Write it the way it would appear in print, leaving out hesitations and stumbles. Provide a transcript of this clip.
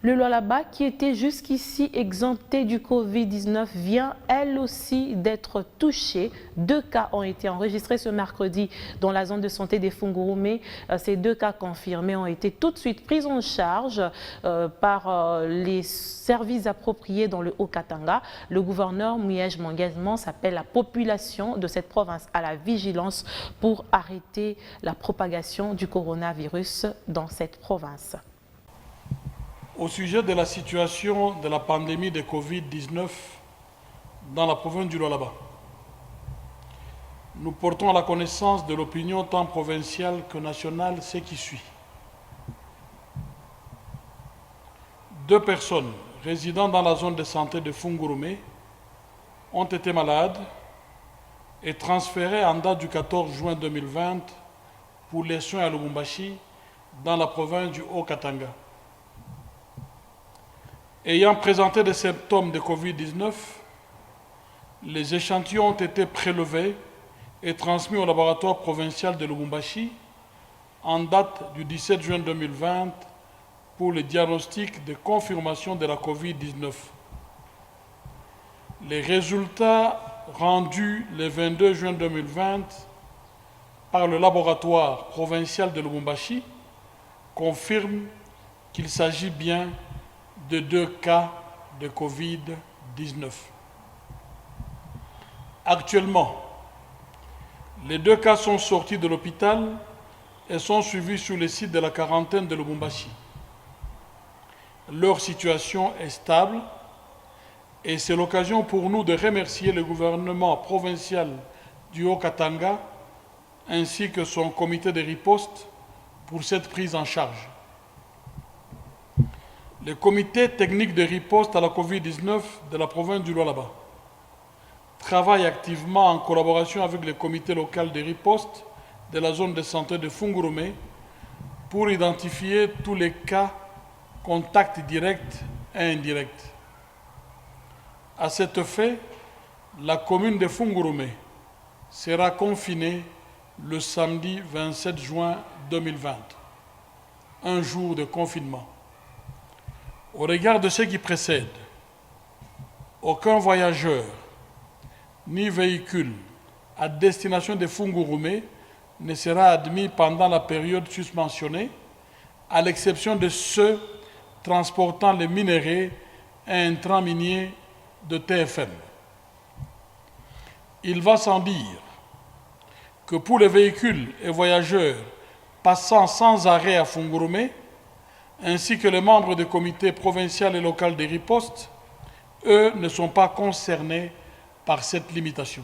Le Lualaba, qui était jusqu'ici exempté du Covid-19, vient elle aussi d'être touché. 2 cas ont été enregistrés ce mercredi dans la zone de santé des Fungurume. Ces 2 cas confirmés ont été tout de suite pris en charge par les services appropriés dans le Haut-Katanga. Le gouverneur Mouyej Manguezman s'appelle la population de cette province à la vigilance pour arrêter la propagation du coronavirus dans cette province. Au sujet de la situation de la pandémie de Covid-19 dans la province du Lualaba, nous portons à la connaissance de l'opinion tant provinciale que nationale ce qui suit. 2 personnes résidant dans la zone de santé de Fungurume ont été malades et transférées en date du 14 juin 2020 pour les soins à Lubumbashi dans la province du Haut-Katanga. Ayant présenté des symptômes de Covid-19, les échantillons ont été prélevés et transmis au laboratoire provincial de Lubumbashi en date du 17 juin 2020 pour le diagnostic de confirmation de la Covid-19. Les résultats rendus le 22 juin 2020 par le laboratoire provincial de Lubumbashi confirment qu'il s'agit bien de 2 cas de Covid-19. Actuellement, les 2 cas sont sortis de l'hôpital et sont suivis sur le site de la quarantaine de Lubumbashi. Leur situation est stable et c'est l'occasion pour nous de remercier le gouvernement provincial du Haut-Katanga ainsi que son comité de riposte pour cette prise en charge. Le comité technique de riposte à la Covid-19 de la province du Lualaba travaille activement en collaboration avec le comité local de riposte de la zone de santé de Fungurume pour identifier tous les cas contacts directs et indirects. À cet effet, la commune de Fungurume sera confinée le samedi 27 juin 2020, un jour de confinement. Au regard de ce qui précède, aucun voyageur ni véhicule à destination de Fungurume ne sera admis pendant la période susmentionnée, à l'exception de ceux transportant les minerais et intrants miniers de TFM. Il va sans dire que pour les véhicules et voyageurs passant sans arrêt à Fungurume, ainsi que les membres du comité provincial et local de riposte, eux ne sont pas concernés par cette limitation.